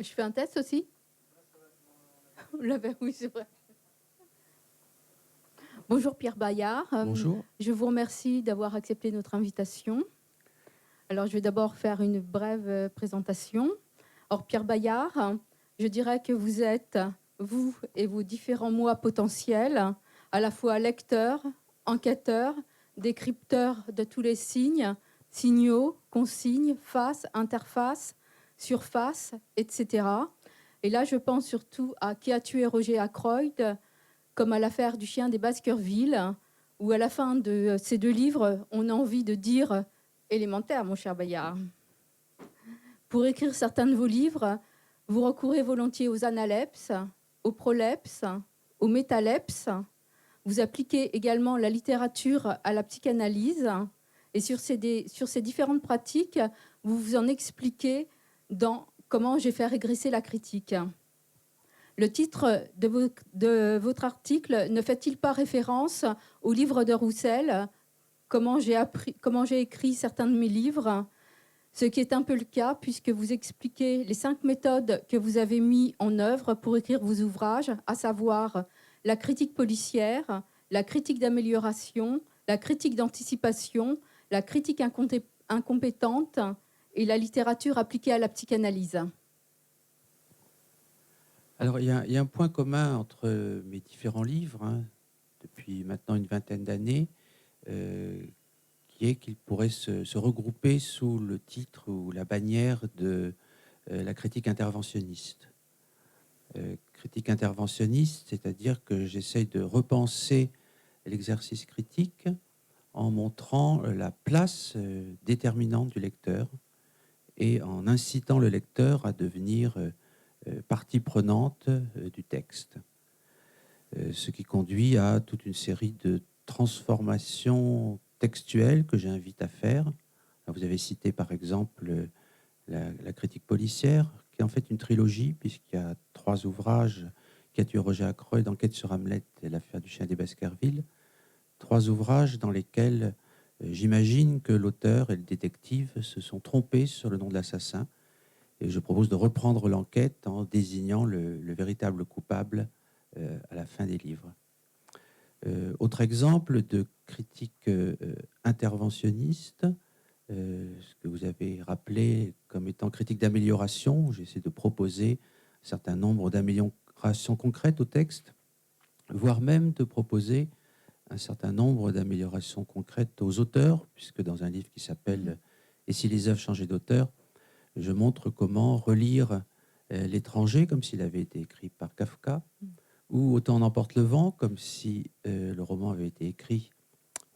Je fais un test aussi. Oui, c'est vrai. Bonjour Pierre Bayard. Bonjour. Je vous remercie d'avoir accepté notre invitation. Alors, je vais d'abord faire une brève présentation. Or, Pierre Bayard, je dirais que vous êtes, vous et vos différents moi potentiels, à la fois lecteur, enquêteur, décrypteur de tous les signes, signaux, consignes, face, interface, surface, etc. Et là, je pense surtout à Qui a tué Roger Ackroyd, comme à l'affaire du chien des Baskerville, où à la fin de ces deux livres, on a envie de dire élémentaire, mon cher Bayard. Pour écrire certains de vos livres, vous recourez volontiers aux analepses, aux prolepses, aux métalepses. Vous appliquez également la littérature à la psychanalyse. Et sur ces différentes pratiques, vous vous en expliquez dans Comment j'ai fait régresser la critique. Le titre de votre article ne fait-il pas référence au livre de Roussel, comment j'ai écrit certains de mes livres, ce qui est un peu le cas puisque vous expliquez les 5 méthodes que vous avez mises en œuvre pour écrire vos ouvrages, à savoir la critique policière, la critique d'amélioration, la critique d'anticipation, la critique incompétente et la littérature appliquée à la psychanalyse. Alors, il y a un point commun entre mes différents livres, depuis maintenant une vingtaine d'années, qui est qu'ils pourraient se regrouper sous le titre ou la bannière de la critique interventionniste. Critique interventionniste, c'est-à-dire que j'essaye de repenser l'exercice critique en montrant la place déterminante du lecteur et en incitant le lecteur à devenir partie prenante du texte. Ce qui conduit à toute une série de transformations textuelles que j'invite à faire. Alors, vous avez cité par exemple la critique policière, qui est en fait une trilogie, puisqu'il y a 3 ouvrages, Qui a tué Roger Ackroyd, Enquête sur Hamlet et l'affaire du chien des Baskerville. 3 ouvrages dans lesquels j'imagine que l'auteur et le détective se sont trompés sur le nom de l'assassin. Et je propose de reprendre l'enquête en désignant le véritable coupable à la fin des livres. Autre exemple de critique interventionniste, ce que vous avez rappelé comme étant critique d'amélioration. J'essaie de proposer un certain nombre d'améliorations concrètes au texte, voire même de proposer un certain nombre d'améliorations concrètes aux auteurs, puisque dans un livre qui s'appelle « Et si les œuvres changeaient d'auteur », je montre comment relire L'étranger comme s'il avait été écrit par Kafka, ou Autant en emporte le vent, comme si le roman avait été écrit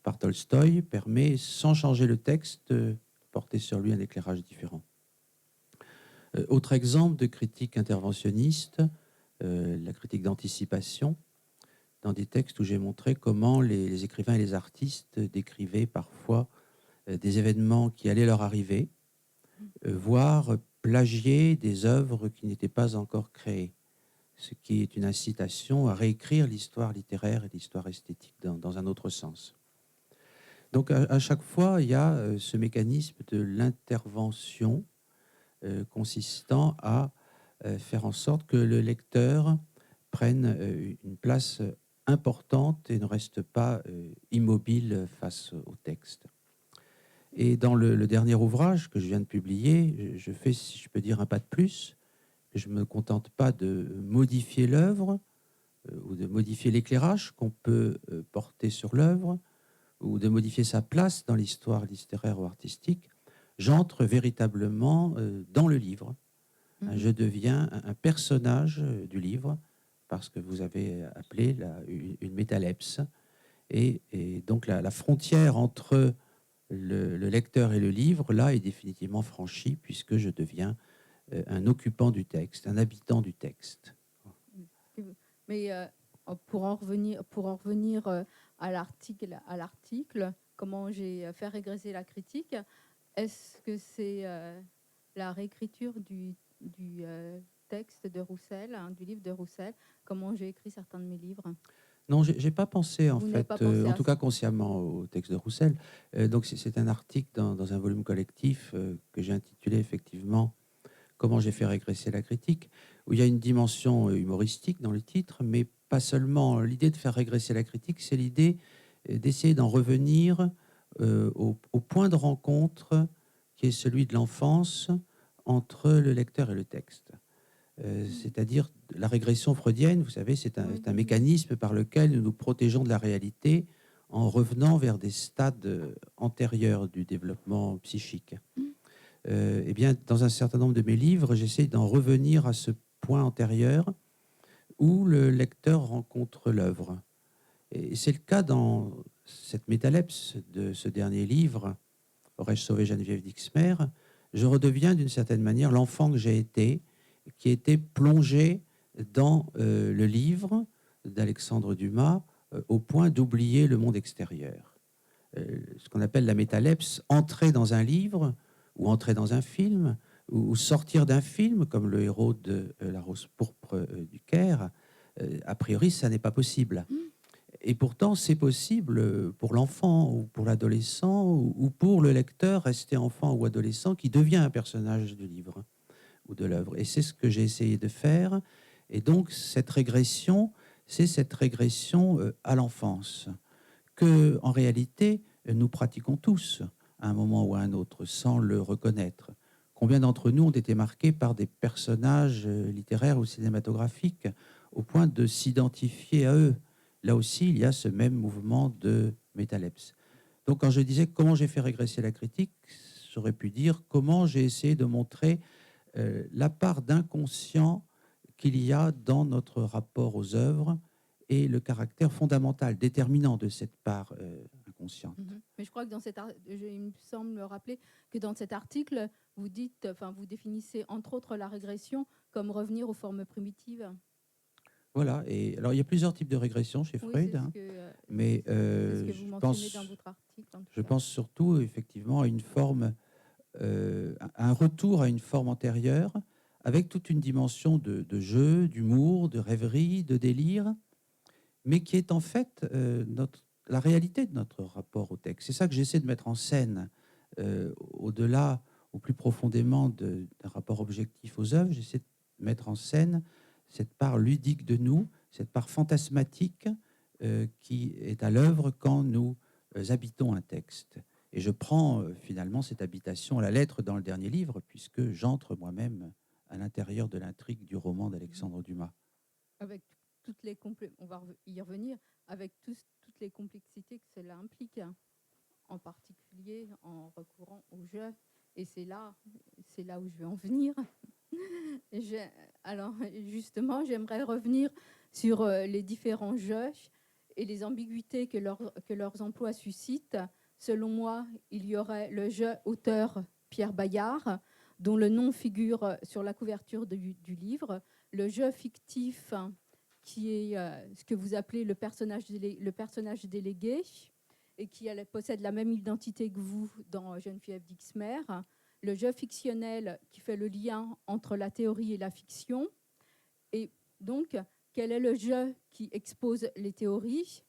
par Tolstoï, permet, sans changer le texte, de porter sur lui un éclairage différent. Autre exemple de critique interventionniste, la critique d'anticipation, dans des textes où j'ai montré comment les écrivains et les artistes décrivaient parfois des événements qui allaient leur arriver, voire plagier des œuvres qui n'étaient pas encore créées, ce qui est une incitation à réécrire l'histoire littéraire et l'histoire esthétique dans un autre sens. Donc à chaque fois, il y a ce mécanisme de l'intervention consistant à faire en sorte que le lecteur prenne une place importante et ne reste pas immobile face au texte. Et dans le dernier ouvrage que je viens de publier, je fais, si je peux dire, un pas de plus. Je ne me contente pas de modifier l'œuvre ou de modifier l'éclairage qu'on peut porter sur l'œuvre ou de modifier sa place dans l'histoire littéraire ou artistique. J'entre véritablement dans le livre. Je deviens un personnage du livre, parce que vous avez appelé une métalepse. Et donc la frontière entre le lecteur et le livre, là, est définitivement franchie, puisque je deviens un occupant du texte, un habitant du texte. Mais pour en revenir à l'article, comment j'ai fait régresser la critique, est-ce que c'est la réécriture du texte de Roussel, du livre de Roussel, comment j'ai écrit certains de mes livres? Non, j'ai pas pensé, en fait, pas pensé en tout cas ça. consciemment, au texte de Roussel. Donc c'est un article dans un volume collectif que j'ai intitulé effectivement comment j'ai fait régresser la critique, où il y a une dimension humoristique dans le titre, mais pas seulement. L'idée de faire régresser la critique, c'est l'idée d'essayer d'en revenir au point de rencontre qui est celui de l'enfance entre le lecteur et le texte. C'est-à-dire la régression freudienne, vous savez, c'est un mécanisme par lequel nous nous protégeons de la réalité en revenant vers des stades antérieurs du développement psychique. Eh bien, dans un certain nombre de mes livres, j'essaie d'en revenir à ce point antérieur où le lecteur rencontre l'œuvre. Et c'est le cas dans cette métalepse de ce dernier livre, Aurais-je sauvé Geneviève Dixmer. Je redeviens d'une certaine manière l'enfant que j'ai été, qui était plongé dans le livre d'Alexandre Dumas au point d'oublier le monde extérieur. Ce qu'on appelle la métalepse, entrer dans un livre ou entrer dans un film ou sortir d'un film, comme le héros de La Rose pourpre du Caire, a priori, ça n'est pas possible. Et pourtant, c'est possible pour l'enfant ou pour l'adolescent ou pour le lecteur resté enfant ou adolescent qui devient un personnage du livre ou de l'œuvre. Et c'est ce que j'ai essayé de faire. Et donc, cette régression, c'est cette régression à l'enfance que, en réalité, nous pratiquons tous à un moment ou à un autre sans le reconnaître. Combien d'entre nous ont été marqués par des personnages littéraires ou cinématographiques au point de s'identifier à eux? Là aussi, il y a ce même mouvement de métalepse. Donc, quand je disais comment j'ai fait régresser la critique, j'aurais pu dire comment j'ai essayé de montrer la part d'inconscient qu'il y a dans notre rapport aux œuvres et le caractère fondamental, déterminant de cette part inconsciente. Mais je crois que dans il me semble me rappeler que dans cet article, vous dites, enfin, vous définissez entre autres la régression comme revenir aux formes primitives. Voilà. Et alors, il y a plusieurs types de régression chez Freud, c'est mais ce que vous mentionnez dans votre article. Je pense surtout effectivement à une forme, un retour à une forme antérieure, avec toute une dimension de jeu, d'humour, de rêverie, de délire, mais qui est en fait la réalité de notre rapport au texte. C'est ça que j'essaie de mettre en scène, au-delà, au plus profondément d'un rapport objectif aux œuvres. J'essaie de mettre en scène cette part ludique de nous, cette part fantasmatique qui est à l'œuvre quand nous habitons un texte. Et je prends finalement cette habitation à la lettre dans le dernier livre, puisque j'entre moi-même à l'intérieur de l'intrigue du roman d'Alexandre Dumas. Avec toutes les on va y revenir, avec toutes les complexités que cela implique, en particulier en recourant au jeu. Et c'est là où je vais en venir. Alors justement, j'aimerais revenir sur les différents jeux et les ambiguïtés que leurs emplois suscitent. Selon moi, il y aurait le jeu auteur Pierre Bayard, dont le nom figure sur la couverture du livre, le jeu fictif qui est ce que vous appelez le personnage délégué et qui possède la même identité que vous dans Geneviève Dixmer, le jeu fictionnel qui fait le lien entre la théorie et la fiction, et donc quel est le jeu qui expose les théories,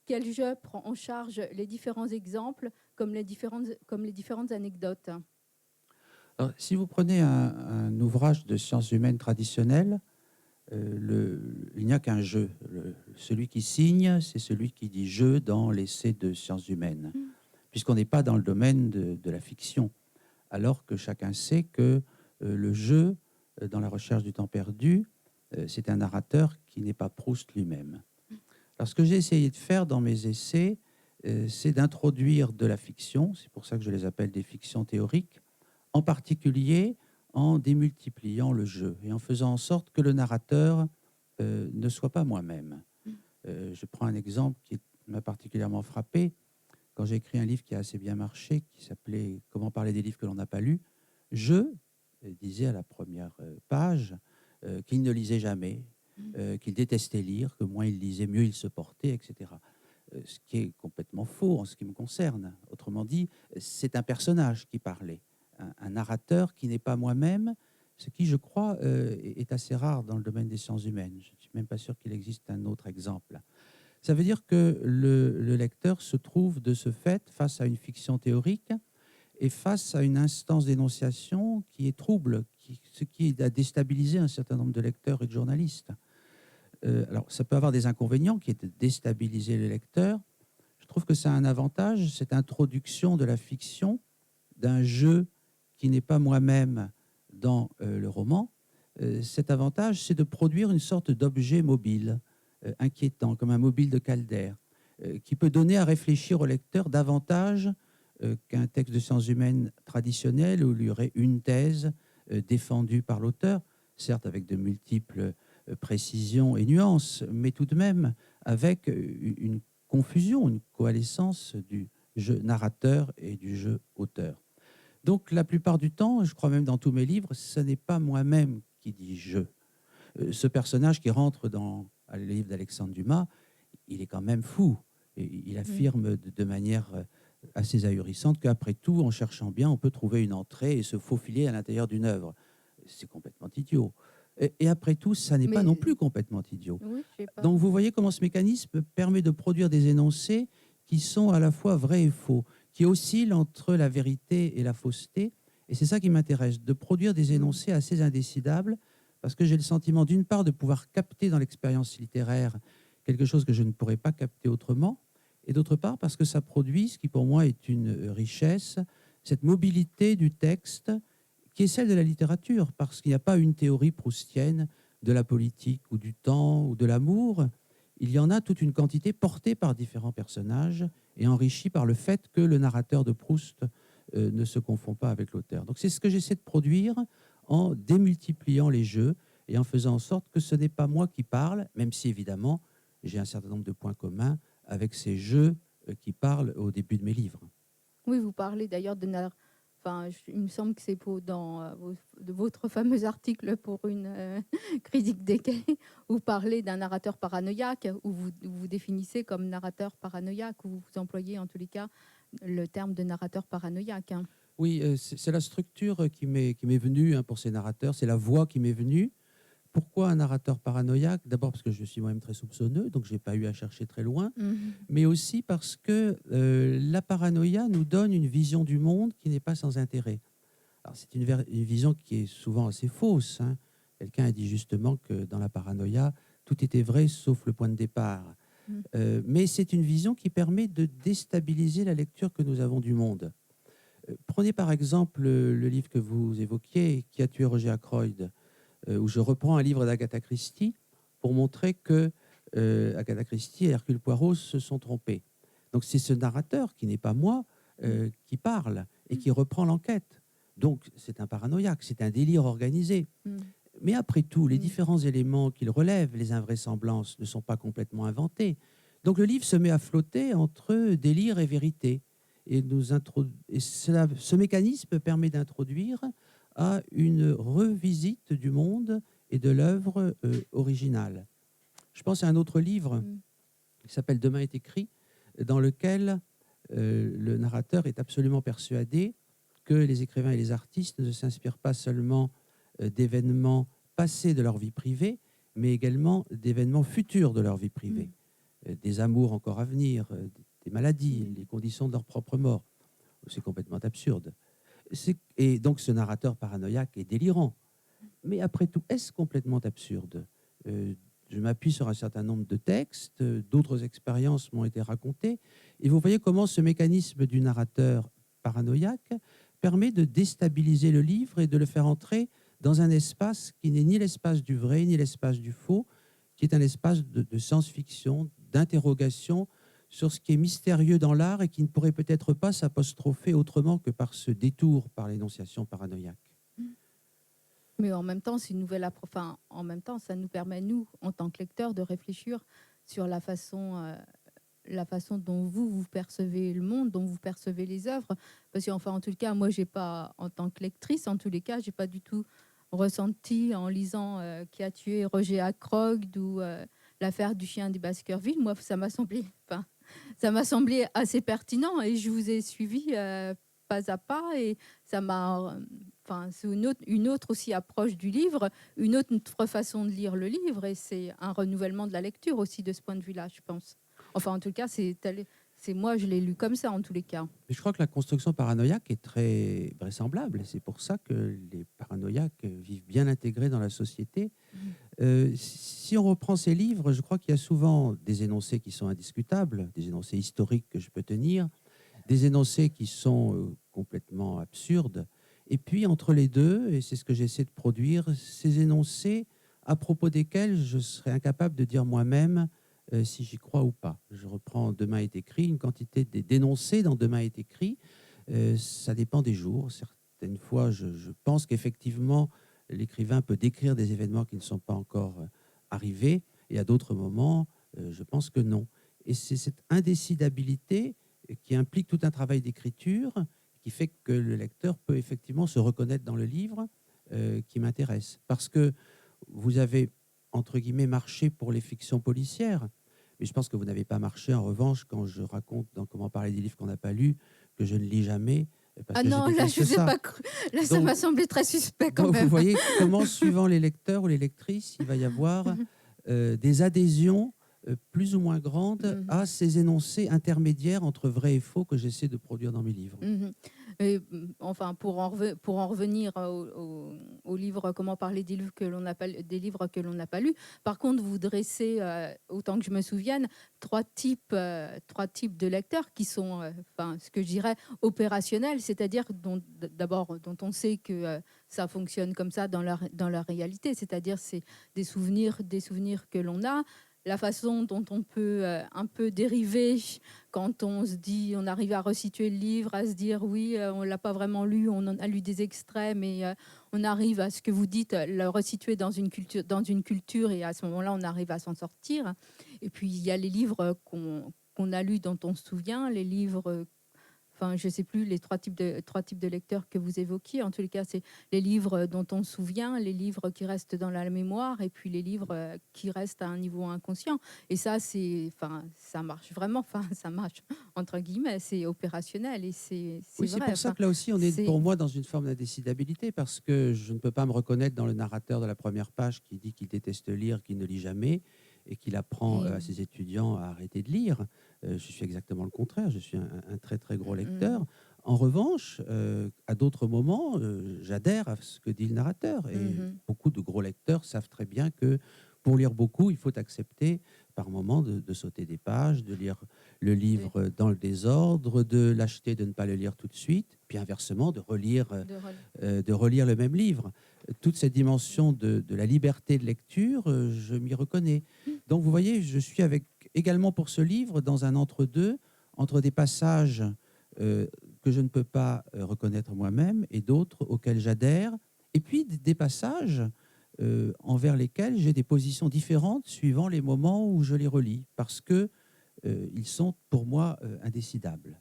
quel jeu prend en charge les différents exemples comme les différentes anecdotes. Alors, si vous prenez un ouvrage de sciences humaines traditionnelles, il n'y a qu'un jeu. Celui qui signe, c'est celui qui dit jeu dans l'essai de sciences humaines, puisqu'on n'est pas dans le domaine de la fiction, alors que chacun sait que le jeu, dans la recherche du temps perdu, c'est un narrateur qui n'est pas Proust lui-même. Alors, ce que j'ai essayé de faire dans mes essais, c'est d'introduire de la fiction, c'est pour ça que je les appelle des fictions théoriques, en particulier en démultipliant le jeu et en faisant en sorte que le narrateur ne soit pas moi-même. Je prends un exemple qui m'a particulièrement frappé. Quand j'ai écrit un livre qui a assez bien marché, qui s'appelait « Comment parler des livres que l'on n'a pas lus », je disais à la première page qu'il ne lisait jamais, qu'il détestait lire, que moins il lisait, mieux il se portait, etc. Ce qui est complètement faux en ce qui me concerne. Autrement dit, c'est un personnage qui parlait. Un narrateur qui n'est pas moi-même, ce qui, je crois, est assez rare dans le domaine des sciences humaines. Je ne suis même pas sûr qu'il existe un autre exemple. Ça veut dire que le lecteur se trouve de ce fait face à une fiction théorique et face à une instance d'énonciation qui est trouble, ce qui a déstabilisé un certain nombre de lecteurs et de journalistes. Alors, ça peut avoir des inconvénients qui est de déstabiliser les lecteurs. Je trouve que ça a un avantage, cette introduction de la fiction, d'un jeu qui n'est pas moi-même dans le roman. Cet avantage, c'est de produire une sorte d'objet mobile, inquiétant, comme un mobile de Calder, qui peut donner à réfléchir au lecteur davantage qu'un texte de sciences humaines traditionnel où il y aurait une thèse défendue par l'auteur, certes avec de multiples précisions et nuances, mais tout de même avec une confusion, une coalescence du jeu narrateur et du jeu auteur. Donc la plupart du temps, je crois même dans tous mes livres, ce n'est pas moi-même qui dis je. Ce personnage qui rentre dans le livre d'Alexandre Dumas, il est quand même fou. Et il affirme de manière assez ahurissante qu'après tout, en cherchant bien, on peut trouver une entrée et se faufiler à l'intérieur d'une œuvre. C'est complètement idiot. Et après tout, ça n'est pas non plus complètement idiot. Oui, je sais pas. Donc vous voyez comment ce mécanisme permet de produire des énoncés qui sont à la fois vrais et faux, qui oscillent entre la vérité et la fausseté. Et c'est ça qui m'intéresse, de produire des énoncés assez indécidables, parce que j'ai le sentiment, d'une part, de pouvoir capter dans l'expérience littéraire quelque chose que je ne pourrais pas capter autrement, et d'autre part, parce que ça produit ce qui pour moi est une richesse, cette mobilité du texte, qui est celle de la littérature, parce qu'il n'y a pas une théorie proustienne de la politique ou du temps ou de l'amour. Il y en a toute une quantité portée par différents personnages et enrichie par le fait que le narrateur de Proust ne se confond pas avec l'auteur. Donc c'est ce que j'essaie de produire en démultipliant les jeux et en faisant en sorte que ce n'est pas moi qui parle, même si évidemment j'ai un certain nombre de points communs avec ces jeux qui parlent au début de mes livres. Oui, vous parlez d'ailleurs il me semble que c'est dans de votre fameux article pour une critique des quais, vous parlez d'un narrateur paranoïaque, où vous définissez comme narrateur paranoïaque, ou vous employez en tous les cas le terme de narrateur paranoïaque. Hein. Oui, c'est la structure qui m'est venue pour ces narrateurs, c'est la voix qui m'est venue. Pourquoi un narrateur paranoïaque? D'abord parce que je suis moi-même très soupçonneux, donc je n'ai pas eu à chercher très loin, mais aussi parce que la paranoïa nous donne une vision du monde qui n'est pas sans intérêt. Alors c'est une vision qui est souvent assez fausse. Hein. Quelqu'un a dit justement que dans la paranoïa, tout était vrai sauf le point de départ. Mais c'est une vision qui permet de déstabiliser la lecture que nous avons du monde. Prenez par exemple le livre que vous évoquiez, Qui a tué Roger Ackroyd, où je reprends un livre d'Agatha Christie pour montrer que Agatha Christie et Hercule Poirot se sont trompés. Donc c'est ce narrateur, qui n'est pas moi, qui parle et qui reprend l'enquête. Donc c'est un paranoïaque, c'est un délire organisé. Mais après tout, les différents éléments qu'il relève, les invraisemblances, ne sont pas complètement inventés. Donc le livre se met à flotter entre délire et vérité. Et ce mécanisme permet d'introduire à une revisite du monde et de l'œuvre originale. Je pense à un autre livre qui s'appelle Demain est écrit, dans lequel le narrateur est absolument persuadé que les écrivains et les artistes ne s'inspirent pas seulement d'événements passés de leur vie privée, mais également d'événements futurs de leur vie privée, des amours encore à venir, des maladies, les conditions de leur propre mort. C'est complètement absurde. Et donc ce narrateur paranoïaque est délirant. Mais après tout, est-ce complètement absurde? Je m'appuie sur un certain nombre de textes, d'autres expériences m'ont été racontées, et vous voyez comment ce mécanisme du narrateur paranoïaque permet de déstabiliser le livre et de le faire entrer dans un espace qui n'est ni l'espace du vrai, ni l'espace du faux, qui est un espace de science-fiction, d'interrogation sur ce qui est mystérieux dans l'art et qui ne pourrait peut-être pas s'apostropher autrement que par ce détour par l'énonciation paranoïaque. Mais en même temps, en même temps, ça nous permet, nous, en tant que lecteurs, de réfléchir sur la façon dont vous percevez le monde, dont vous percevez les œuvres. Parce qu'enfin, en tout cas, moi, j'ai pas, en tant que lectrice, en tous les cas, j'ai pas du tout ressenti en lisant Qui a tué Roger Ackroyd ou l'affaire du chien des Baskerville. Moi, ça m'a semblé assez pertinent et je vous ai suivi pas à pas et ça m'a... c'est une autre aussi approche du livre, une autre façon de lire le livre et c'est un renouvellement de la lecture aussi de ce point de vue-là, je pense. Enfin, en tout cas, c'est moi, je l'ai lu comme ça en tous les cas. Mais je crois que la construction paranoïaque est très vraisemblable. Et c'est pour ça que les paranoïaques vivent bien intégrés dans la société. Si on reprend ces livres, je crois qu'il y a souvent des énoncés qui sont indiscutables, des énoncés historiques que je peux tenir, des énoncés qui sont complètement absurdes. Et puis, entre les deux, et c'est ce que j'essaie de produire, ces énoncés à propos desquels je serais incapable de dire moi-même si j'y crois ou pas. Je reprends Demain est écrit, une quantité d'énoncés dans Demain est écrit. Ça dépend des jours. Certaines fois, je pense qu'effectivement, l'écrivain peut décrire des événements qui ne sont pas encore arrivés, et à d'autres moments, je pense que non. Et c'est cette indécidabilité qui implique tout un travail d'écriture qui fait que le lecteur peut effectivement se reconnaître dans le livre qui m'intéresse. Parce que vous avez, entre guillemets, marché pour les fictions policières, mais je pense que vous n'avez pas marché, en revanche, quand je raconte dans Comment parler des livres qu'on n'a pas lus, que je ne lis jamais, parce Ah que je non, là, je déteste ne sais ça. pas cru. Là, ça Donc, m'a semblé très suspect quand donc, vous même. voyez comment, suivant les lecteurs ou les lectrices, il va y avoir des adhésions plus ou moins grandes Mhm. à ces énoncés intermédiaires entre vrai et faux que j'essaie de produire dans mes livres. Mhm. Et, enfin, pour en revenir au livre Comment parler des livres que l'on n'a pas, lus. Par contre, vous dressez, autant que je me souvienne, trois types de lecteurs qui sont, enfin, ce que je dirais opérationnels, c'est-à-dire d'abord dont on sait que ça fonctionne comme ça dans leur réalité, c'est-à-dire c'est des souvenirs que l'on a. La façon dont on peut un peu dériver quand on se dit, on arrive à resituer le livre, à se dire oui, on l'a pas vraiment lu, on en a lu des extraits, mais on arrive à ce que vous dites, le resituer dans une culture, et à ce moment-là, on arrive à s'en sortir. Et puis il y a les livres qu'on a lus, dont on se souvient, les livres. Enfin, je ne sais plus les trois types de lecteurs que vous évoquiez. En tous les cas, c'est les livres dont on se souvient, les livres qui restent dans la mémoire, et puis les livres qui restent à un niveau inconscient. Et ça, enfin, ça marche vraiment. Enfin, ça marche entre guillemets. C'est opérationnel et c'est Oui, c'est vrai. pour ça Enfin, que là aussi, on est c'est pour moi dans une forme d'indécidabilité, parce que je ne peux pas me reconnaître dans le narrateur de la première page qui dit qu'il déteste lire, qu'il ne lit jamais, et qu'il apprend et- à ses étudiants à arrêter de lire. Je suis exactement le contraire, je suis un très très gros lecteur. Mhm, En revanche, à d'autres moments, j'adhère à ce que dit le narrateur. Et mhm. beaucoup de gros lecteurs savent très bien que pour lire beaucoup, il faut accepter par moments de sauter des pages, de lire le de, livre dans le désordre, de l'acheter, de ne pas le lire tout de suite, puis inversement, de rel- de relire le même livre. Toute cette dimension de la liberté de lecture, je m'y reconnais. Donc vous voyez, je suis avec, également pour ce livre dans un entre-deux, entre des passages que je ne peux pas reconnaître moi-même et d'autres auxquels j'adhère, et puis des passages envers lesquels j'ai des positions différentes suivant les moments où je les relis, parce que ils sont pour moi indécidables.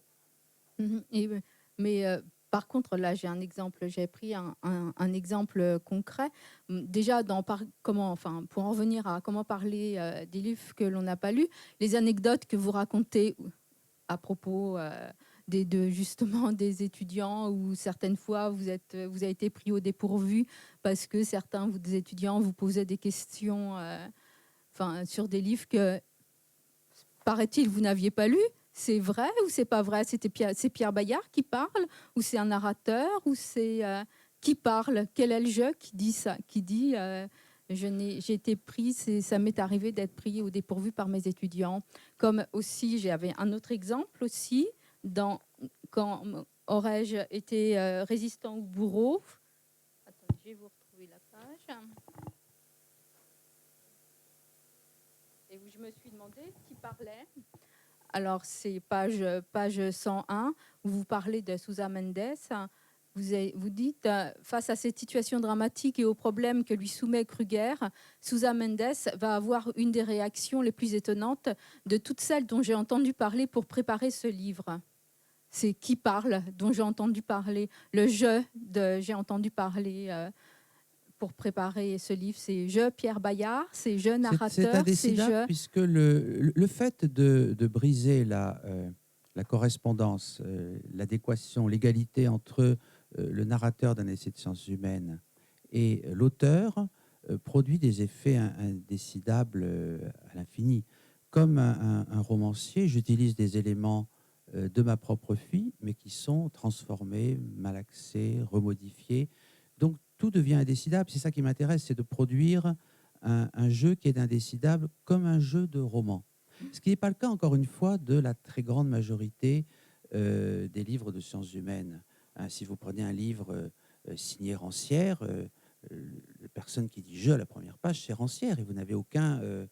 Mhm. Mais par contre, là, j'ai un exemple. J'ai pris un exemple concret. Déjà, enfin, pour en revenir à comment parler des livres que l'on n'a pas lus, les anecdotes que vous racontez à propos justement des étudiants, où certaines fois vous avez été pris au dépourvu parce que des étudiants vous posaient des questions, enfin, sur des livres que, paraît-il, vous n'aviez pas lu. C'est vrai ou c'est pas vrai? C'est Pierre Bayard qui parle, ou c'est un narrateur, ou c'est qui parle? Quel est le jeu qui dit ça? Qui dit j'ai été pris, ça m'est arrivé d'être pris au dépourvu par mes étudiants. Comme aussi, j'avais un autre exemple aussi, dans quand aurais-je été résistant ou bourreau. Attendez, je vais vous retrouver la page. Et où je me suis demandé qui parlait. Alors, c'est page 101, où vous parlez de Sousa Mendes. Vous dites, face à cette situation dramatique et aux problèmes que lui soumet Kruger, Sousa Mendes va avoir une des réactions les plus étonnantes de toutes celles dont j'ai entendu parler pour préparer ce livre. C'est qui parle dont j'ai entendu parler. Le jeu de j'ai entendu parler pour préparer ce livre, c'est je, Pierre Bayard, c'est je, C'est narrateur, c'est indécidable je. puisque le fait de briser la correspondance, l'adéquation, l'égalité entre le narrateur d'un essai de sciences humaines et l'auteur produit des effets indécidables à l'infini. comme un romancier, j'utilise des éléments de ma propre vie, mais qui sont transformés, malaxés, remodifiés. Donc tout devient indécidable. C'est ça qui m'intéresse, c'est de produire un jeu qui est indécidable comme un jeu de roman. Ce qui n'est pas le cas, encore une fois, de la très grande majorité des livres de sciences humaines. Hein, si vous prenez un livre signé Rancière, la personne qui dit « je » à la première page, c'est Rancière, et vous n'avez aucune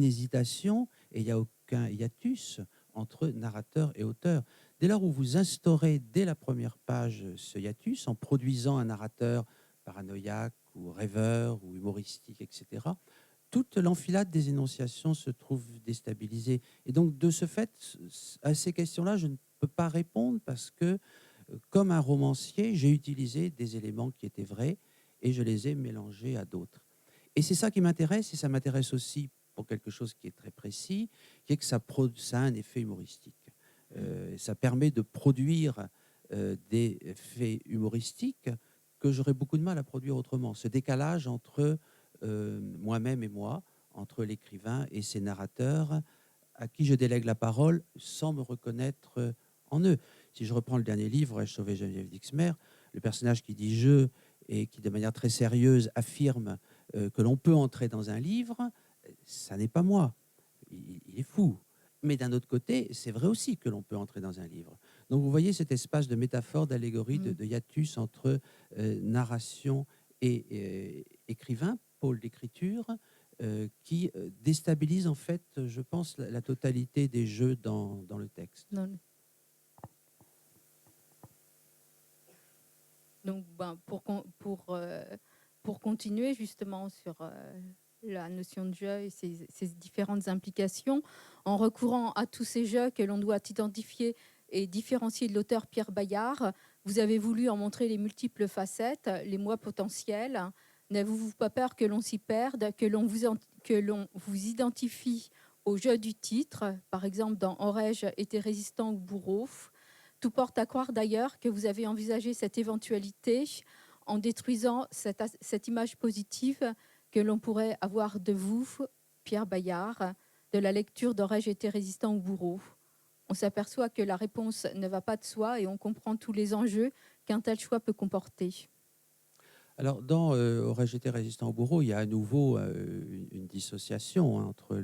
hésitation, et il n'y a aucun hiatus entre narrateur et auteur. Dès lors où vous instaurez dès la première page ce hiatus, en produisant un narrateur paranoïaque ou rêveur ou humoristique, etc., toute l'enfilade des énonciations se trouve déstabilisée. Et donc, de ce fait, à ces questions-là, je ne peux pas répondre parce que, comme un romancier, j'ai utilisé des éléments qui étaient vrais et je les ai mélangés à d'autres. Et c'est ça qui m'intéresse, et ça m'intéresse aussi pour quelque chose qui est très précis, qui est que ça a un effet humoristique. Ça permet de produire des faits humoristiques que j'aurais beaucoup de mal à produire autrement. Ce décalage entre moi-même et moi, entre l'écrivain et ses narrateurs, à qui je délègue la parole sans me reconnaître en eux. Si je reprends le dernier livre, « Sauver Geneviève Dixmer », le personnage qui dit « je » et qui, de manière très sérieuse, affirme que l'on peut entrer dans un livre, ça n'est pas moi. Il est fou. Mais d'un autre côté, c'est vrai aussi que l'on peut entrer dans un livre. Donc vous voyez cet espace de métaphore, d'allégorie, de hiatus entre narration et écrivain, pôle d'écriture, qui déstabilise en fait, je pense, la totalité des jeux dans le texte. Donc, pour continuer justement sur la notion de jeu et ses différentes implications, en recourant à tous ces jeux que l'on doit identifier et différencier de l'auteur Pierre Bayard, vous avez voulu en montrer les multiples facettes, les moi potentiels. N'avez-vous pas peur que l'on s'y perde, que l'on vous identifie au jeu du titre, par exemple dans « Aurais-je été résistant ou bourreau ?» Tout porte à croire d'ailleurs que vous avez envisagé cette éventualité en détruisant cette image positive que l'on pourrait avoir de vous, Pierre Bayard, de la lecture d'Aurais-je été résistant ou bourreau. On s'aperçoit que la réponse ne va pas de soi et on comprend tous les enjeux qu'un tel choix peut comporter. Alors, dans Aurais-je été résistant au bourreau, il y a à nouveau une dissociation entre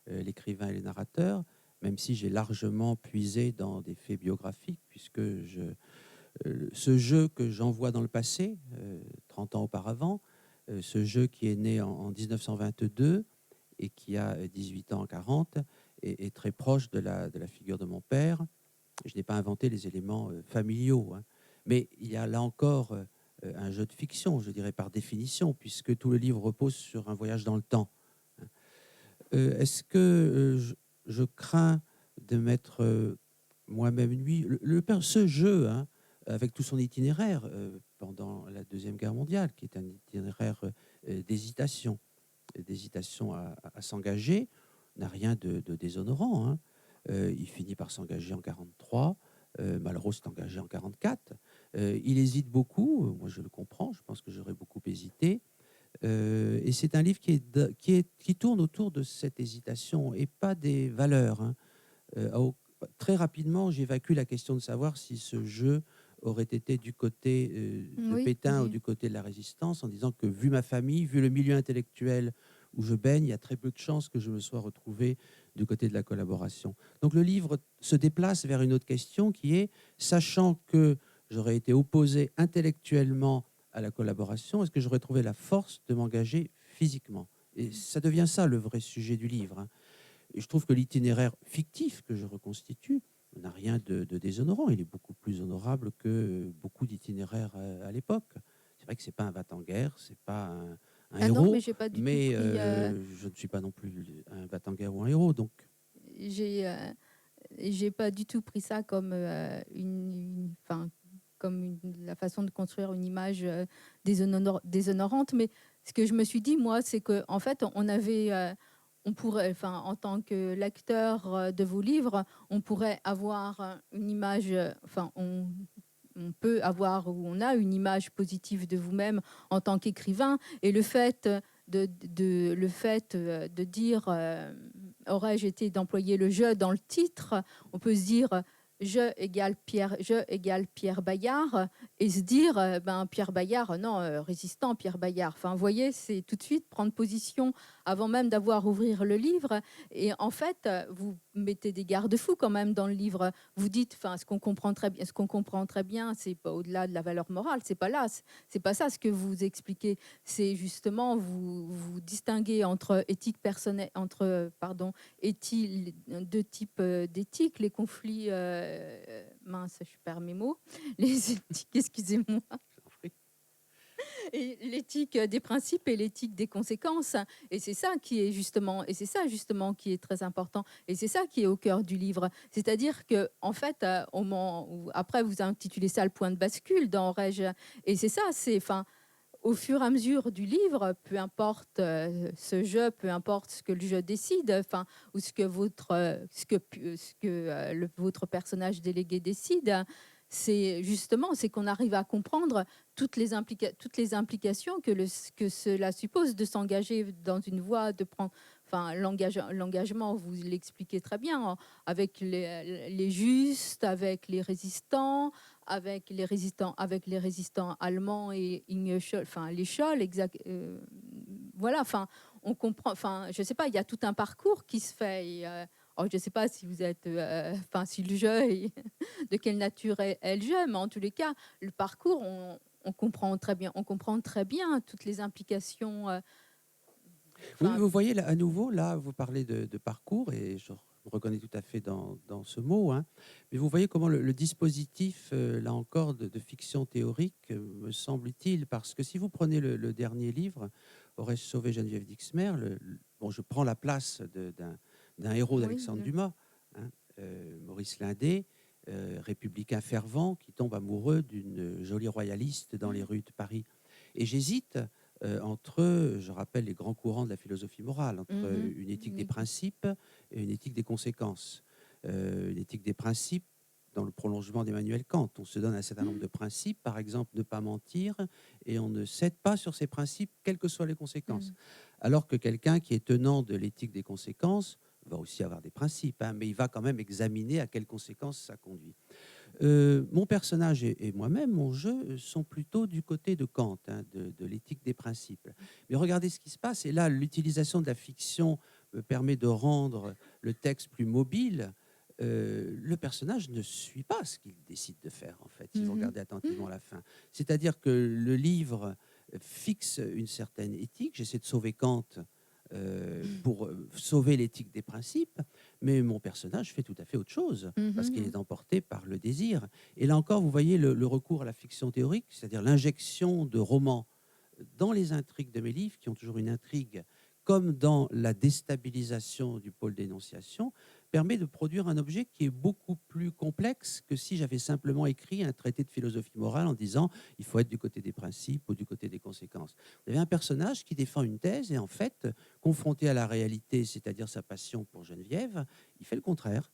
l'écrivain et le narrateur, même si j'ai largement puisé dans des faits biographiques, puisque ce jeu que j'envoie dans le passé, 30 ans auparavant, ce jeu qui est né en 1922 et qui a 18 ans en 40, est très proche de la figure de mon père. Je n'ai pas inventé les éléments familiaux, hein. Mais il y a là encore un jeu de fiction, je dirais par définition, puisque tout le livre repose sur un voyage dans le temps. Est-ce que je crains de mettre moi-même nuit ce jeu, hein, avec tout son itinéraire pendant la Deuxième Guerre mondiale, qui est un itinéraire d'hésitation à s'engager, n'a rien de déshonorant, hein. Il finit par s'engager en 1943. Malraux s'est engagé en 1944. Il hésite beaucoup. Moi, je le comprends. Je pense que j'aurais beaucoup hésité. Et c'est un livre qui tourne autour de cette hésitation et pas des valeurs, hein. Très rapidement, j'évacue la question de savoir si ce jeu aurait été du côté de Pétain ou du côté de la résistance, en disant que, vu ma famille, vu le milieu intellectuel où je baigne, il y a très peu de chances que je me sois retrouvé du côté de la collaboration. Donc le livre se déplace vers une autre question qui est, sachant que j'aurais été opposé intellectuellement à la collaboration, est-ce que j'aurais trouvé la force de m'engager physiquement? Et ça devient ça le vrai sujet du livre, hein. Et je trouve que l'itinéraire fictif que je reconstitue n'a rien de déshonorant. Il est beaucoup plus honorable que beaucoup d'itinéraires à l'époque. C'est vrai que c'est pas un va-t-en-guerre, c'est pas un héros, non, mais j'ai pas du tout pris, je ne suis pas non plus un va-t-en-guerre ou un héros. Donc, j'ai pas du tout pris ça comme la façon de construire une image déshonorante. Mais ce que je me suis dit, moi, c'est que en fait, on pourrait, enfin, en tant que lecteur de vos livres, on pourrait avoir une image, on peut avoir ou on a une image positive de vous-même en tant qu'écrivain, et le fait de dire aurais-je été d'employer le je dans le titre, on peut se dire je égale Pierre Bayard et se dire ben Pierre Bayard, non, résistant Pierre Bayard. Enfin, vous voyez, c'est tout de suite prendre position avant même d'avoir ouvrir le livre. Et en fait, vous mettez des garde-fous quand même dans le livre. Vous dites, enfin, ce qu'on comprend très bien, c'est pas au-delà de la valeur morale, c'est pas là, c'est pas ça ce que vous expliquez. C'est justement vous distinguez entre éthique personnelle, entre pardon, deux types d'éthiques, les conflits, mince, je perds mes mots, les éthiques, excusez-moi, et l'éthique des principes et l'éthique des conséquences. Et c'est ça qui est justement, et c'est ça justement qui est très important. Et c'est ça qui est au cœur du livre. C'est-à-dire que, en fait, au moment où, après, vous intitulez ça le point de bascule dans Rège. Et c'est ça, c'est, enfin, au fur et à mesure du livre, peu importe ce jeu, peu importe ce que le jeu décide, enfin, ou ce que votre personnage délégué décide, c'est justement c'est qu'on arrive à comprendre toutes les implications que cela suppose de s'engager dans une voie, de prendre. Enfin, l'engagement, vous l'expliquez très bien, hein, avec les justes, avec les résistants, avec les résistants allemands et enfin les Scholl, voilà, enfin on comprend, enfin je sais pas, il y a tout un parcours qui se fait. Et, alors, je sais pas si vous êtes, enfin si le jeu est de quelle nature est le jeu, mais en tous les cas, le parcours, on comprend très bien toutes les implications. Oui, Enfin, vous voyez, là, à nouveau, là, vous parlez de parcours, et je me reconnais tout à fait dans ce mot, hein. Mais vous voyez comment le dispositif, là encore, de fiction théorique, me semble utile, parce que si vous prenez le dernier livre, Aurais-je sauvé Geneviève Dixmer, bon, je prends la place d'un héros oui, d'Alexandre Dumas, hein, Maurice Lindet, républicain fervent, qui tombe amoureux d'une jolie royaliste dans les rues de Paris. Et j'hésite entre, je rappelle, les grands courants de la philosophie morale, entre une éthique des principes et une éthique des conséquences. Une éthique des principes, dans le prolongement d'Emmanuel Kant, on se donne un certain nombre de principes, par exemple ne pas mentir, et on ne cède pas sur ces principes, quelles que soient les conséquences. Alors que quelqu'un qui est tenant de l'éthique des conséquences va aussi avoir des principes, hein, mais il va quand même examiner à quelles conséquences ça conduit. Mon personnage et moi-même, mon jeu, sont plutôt du côté de Kant, hein, de l'éthique des principes. Mais regardez ce qui se passe, et là, l'utilisation de la fiction me permet de rendre le texte plus mobile. Le personnage ne suit pas ce qu'il décide de faire, en fait, si vous regardez attentivement la fin. C'est-à-dire que le livre fixe une certaine éthique. J'essaie de sauver Kant pour sauver l'éthique des principes, mais mon personnage fait tout à fait autre chose, parce qu'il est emporté par le désir. Et là encore, vous voyez le recours à la fiction théorique, c'est-à-dire l'injection de romans dans les intrigues de mes livres, qui ont toujours une intrigue, comme dans la déstabilisation du pôle d'énonciation, permet de produire un objet qui est beaucoup plus complexe que si j'avais simplement écrit un traité de philosophie morale en disant il faut être du côté des principes ou du côté des conséquences. Vous avez un personnage qui défend une thèse et en fait, confronté à la réalité, c'est-à-dire sa passion pour Geneviève, il fait le contraire.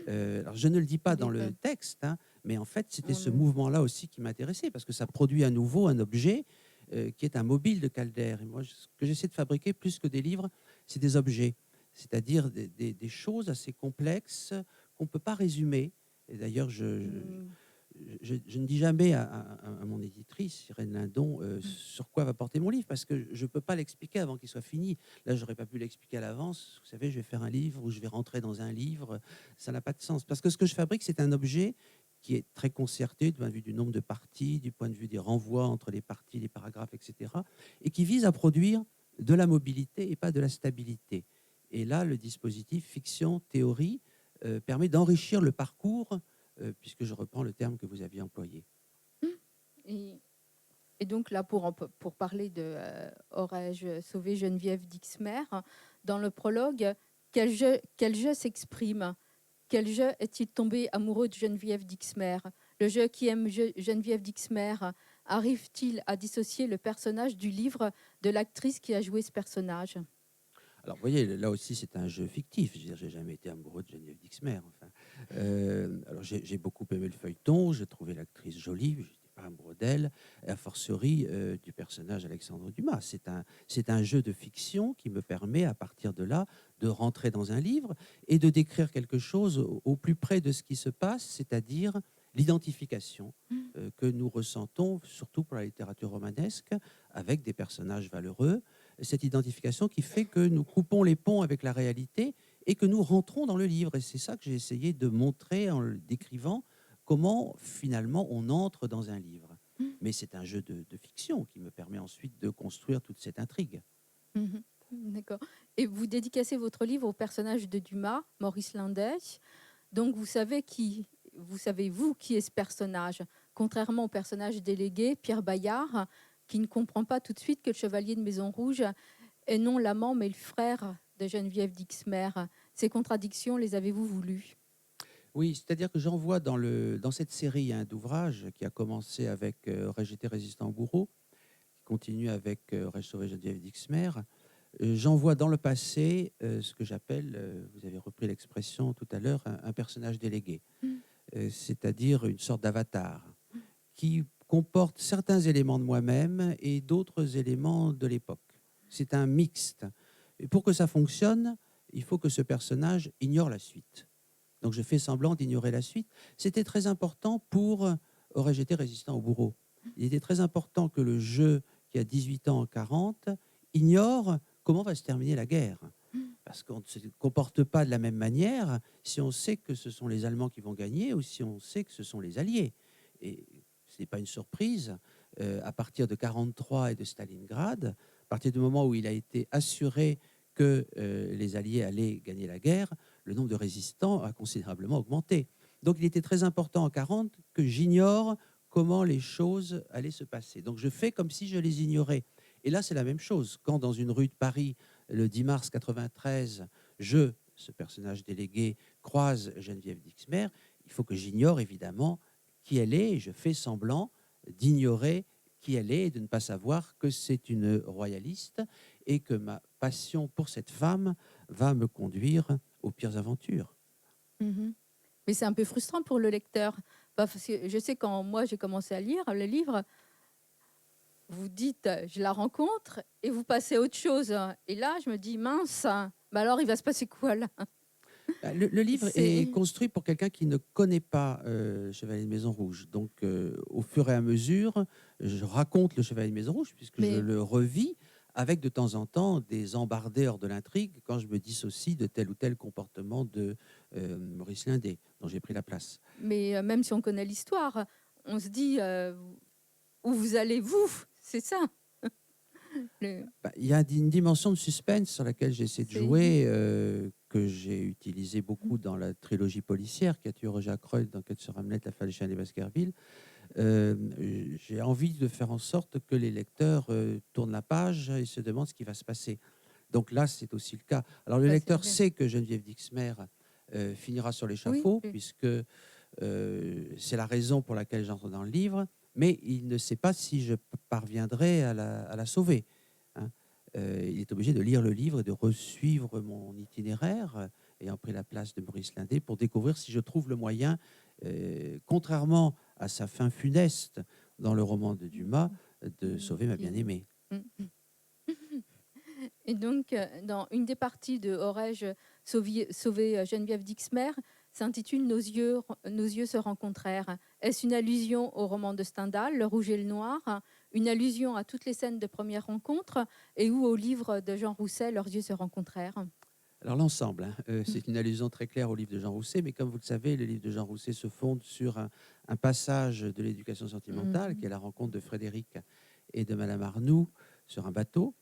Alors je ne le dis pas dans le texte, hein, mais en fait, c'était ce mouvement-là aussi qui m'intéressait, parce que ça produit à nouveau un objet qui est un mobile de Calder. Et moi, ce que j'essaie de fabriquer, plus que des livres, c'est des objets, c'est-à-dire des choses assez complexes qu'on ne peut pas résumer. Et d'ailleurs, je ne dis jamais à mon éditrice, Irène Lindon, sur quoi va porter mon livre, parce que je ne peux pas l'expliquer avant qu'il soit fini. Là, je n'aurais pas pu l'expliquer à l'avance. Vous savez, je vais faire un livre ou je vais rentrer dans un livre. Ça n'a pas de sens. Parce que ce que je fabrique, c'est un objet qui est très concerté du point de vue du nombre de parties, du point de vue des renvois entre les parties, les paragraphes, etc., et qui vise à produire de la mobilité et pas de la stabilité. Et là, le dispositif fiction-théorie permet d'enrichir le parcours, puisque je reprends le terme que vous aviez employé. et, et donc là, pour parler de Aurais-je sauvé Geneviève Dixmer, dans le prologue, quel jeu s'exprime? Quel jeu est-il tombé amoureux de Geneviève Dixmer? Le jeu qui aime Geneviève Dixmer arrive-t-il à dissocier le personnage du livre de l'actrice qui a joué ce personnage? Alors, vous voyez, là aussi, c'est un jeu fictif. Je veux dire, j'ai jamais été amoureux de Geneviève Dixmer. Enfin, alors, j'ai beaucoup aimé le feuilleton. J'ai trouvé l'actrice jolie. Je n'étais pas amoureux d'elle, et a fortiori du personnage Alexandre Dumas. C'est un jeu de fiction qui me permet, à partir de là, de rentrer dans un livre et de décrire quelque chose au plus près de ce qui se passe, c'est-à-dire l'identification que nous ressentons, surtout pour la littérature romanesque, avec des personnages valeureux. Cette identification qui fait que nous coupons les ponts avec la réalité et que nous rentrons dans le livre. Et c'est ça que j'ai essayé de montrer en le décrivant, comment finalement on entre dans un livre. Mais c'est un jeu de fiction qui me permet ensuite de construire toute cette intrigue. Mhm. D'accord. Et vous dédicacez votre livre au personnage de Dumas, Maurice Lindet. Donc vous savez vous qui est ce personnage, contrairement au personnage délégué, Pierre Bayard, qui ne comprend pas tout de suite que le chevalier de Maison Rouge est non l'amant mais le frère de Geneviève d'Ixmer. Ces contradictions, les avez-vous voulues? Oui, c'est-à-dire que j'en vois dans cette série d'ouvrages qui a commencé avec Aurais-je été résistant au bourreau, qui continue avec Aurais-je sauvé Geneviève d'Ixmer. J'en vois dans le passé ce que j'appelle, vous avez repris l'expression tout à l'heure, un personnage délégué, c'est-à-dire une sorte d'avatar qui comporte certains éléments de moi-même et d'autres éléments de l'époque. C'est un mixte. Et pour que ça fonctionne, il faut que ce personnage ignore la suite. Donc je fais semblant d'ignorer la suite. C'était très important pour Aurais-je été résistant au bourreau. Il était très important que le jeu, qui a 18 ans en 40, ignore comment va se terminer la guerre. Parce qu'on ne se comporte pas de la même manière si on sait que ce sont les Allemands qui vont gagner ou si on sait que ce sont les Alliés. Et ce n'est pas une surprise, à partir de 1943 et de Stalingrad, à partir du moment où il a été assuré que les Alliés allaient gagner la guerre, le nombre de résistants a considérablement augmenté. Donc il était très important en 1940 que j'ignore comment les choses allaient se passer. Donc je fais comme si je les ignorais. Et là, c'est la même chose. Quand dans une rue de Paris, le 10 mars 1993, ce personnage délégué, croise Geneviève d'Ixmer, il faut que j'ignore évidemment qui elle est, et je fais semblant d'ignorer qui elle est et de ne pas savoir que c'est une royaliste et que ma passion pour cette femme va me conduire aux pires aventures. Mhm. Mais c'est un peu frustrant pour le lecteur. Parce que je sais quand moi j'ai commencé à lire le livre, vous dites je la rencontre et vous passez à autre chose. Et là, je me dis mince, bah alors il va se passer quoi là? Le livre est C'est construit pour quelqu'un qui ne connaît pas Chevalier de Maison Rouge. Donc, au fur et à mesure, je raconte le Chevalier de Maison Rouge, puisque je mais le revis, avec de temps en temps des embardeurs de l'intrigue, quand je me dissocie de tel ou tel comportement de Maurice Lindet, dont j'ai pris la place. même si on connaît l'histoire, on se dit où vous allez vous? C'est ça. Il y a une dimension de suspense sur laquelle j'essaie de C'est jouer, que j'ai utilisé beaucoup dans la trilogie policière qui a tué Roger Ackroyd dans Quête sur Hamlet, La fin des chiens des Baskerville. J'ai envie de faire en sorte que les lecteurs tournent la page et se demandent ce qui va se passer. Donc là, c'est aussi le cas. Alors le bah, lecteur sait que Geneviève d'Ixmer finira sur oui, l'échafaud, puisque c'est la raison pour laquelle j'entre dans le livre, mais il ne sait pas si je parviendrai à la sauver. Hein. Il est obligé de lire le livre et de resuivre mon itinéraire, ayant pris la place de Maurice Lindet, pour découvrir si je trouve le moyen, contrairement à sa fin funeste dans le roman de Dumas, de sauver ma bien-aimée. Et donc, dans une des parties de Aurais-je sauvé Geneviève d'Ixmer, s'intitule Nos yeux se rencontrèrent. Est-ce une allusion au roman de Stendhal, Le Rouge et le Noir, une allusion à toutes les scènes de première rencontre et ou au livre de Jean Rousset, Leurs yeux se rencontrèrent? Alors l'ensemble, c'est une allusion très claire au livre de Jean Rousset, mais comme vous le savez, le livre de Jean Rousset se fonde sur un passage de l'éducation sentimentale, qui est la rencontre de Frédéric et de Madame Arnoux sur un bateau.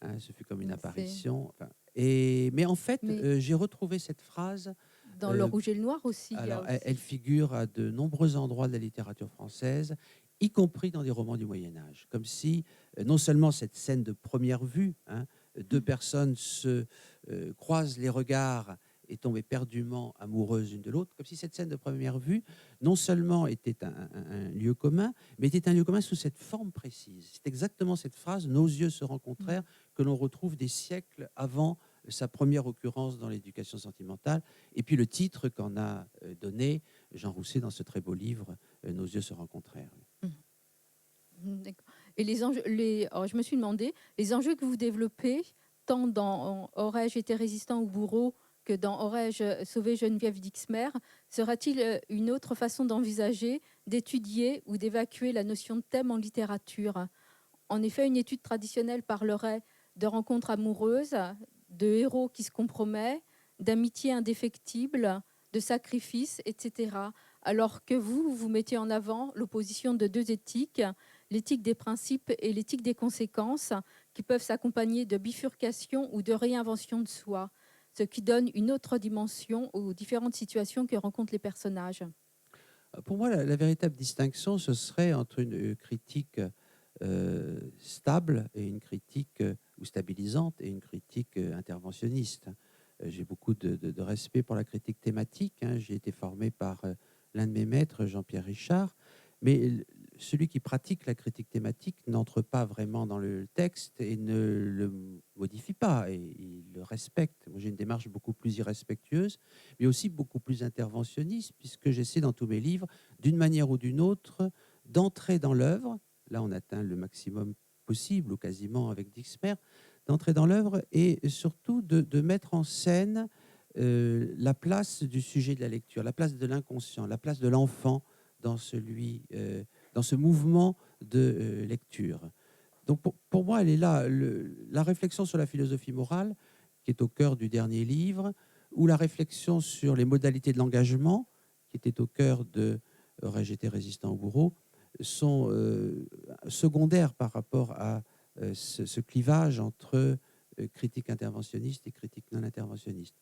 Hein, ce fut comme une C'est apparition. Enfin, mais en fait, mais j'ai retrouvé cette phrase. dans Le Rouge et le Noir aussi, il y a Alors, elle aussi. figure à de nombreux endroits de la littérature française, y compris dans des romans du Moyen Âge. Comme si, non seulement cette scène de première vue, hein, deux personnes se croisent les regards et tombent éperdument amoureuses l'une de l'autre, comme si cette scène de première vue, non seulement était un lieu commun, mais était un lieu commun sous cette forme précise. C'est exactement cette phrase, nos yeux se rencontrèrent, que l'on retrouve des siècles avant sa première occurrence dans l'éducation sentimentale, et puis le titre qu'en a donné Jean Rousset dans ce très beau livre, Nos yeux se rencontrèrent. D'accord. Et les enjeux, alors je me suis demandé, les enjeux que vous développez, tant dans Aurais-je été résistant au bourreau que dans Aurais-je sauvé Geneviève Dixmer, sera-t-il une autre façon d'envisager, d'étudier ou d'évacuer la notion de thème en littérature? En effet, une étude traditionnelle parlerait de rencontres amoureuses, de héros qui se compromettent, d'amitié indéfectible, de sacrifices, etc. Alors que vous mettez en avant l'opposition de deux éthiques, l'éthique des principes et l'éthique des conséquences, qui peuvent s'accompagner de bifurcation ou de réinvention de soi, ce qui donne une autre dimension aux différentes situations que rencontrent les personnages. Pour moi, la véritable distinction, ce serait entre une critique stable et une critique ou stabilisante et une critique interventionniste. J'ai beaucoup de respect pour la critique thématique, hein. J'ai été formé par l'un de mes maîtres, Jean-Pierre Richard, mais celui qui pratique la critique thématique n'entre pas vraiment dans le texte et ne le modifie pas, et il le respecte. Moi, j'ai une démarche beaucoup plus irrespectueuse, mais aussi beaucoup plus interventionniste, puisque j'essaie dans tous mes livres, d'une manière ou d'une autre, d'entrer dans l'œuvre. Là, on atteint le maximum possible, ou quasiment avec Dixmer, d'entrer dans l'œuvre et surtout de mettre en scène la place du sujet de la lecture, la place de l'inconscient, la place de l'enfant dans, dans ce mouvement de lecture. Donc pour moi, elle est là, la réflexion sur la philosophie morale, qui est au cœur du dernier livre, ou la réflexion sur les modalités de l'engagement, qui était au cœur de Aurais-je été résistant au bourreau, sont secondaires par rapport à ce clivage entre critique interventionniste et critique non interventionniste.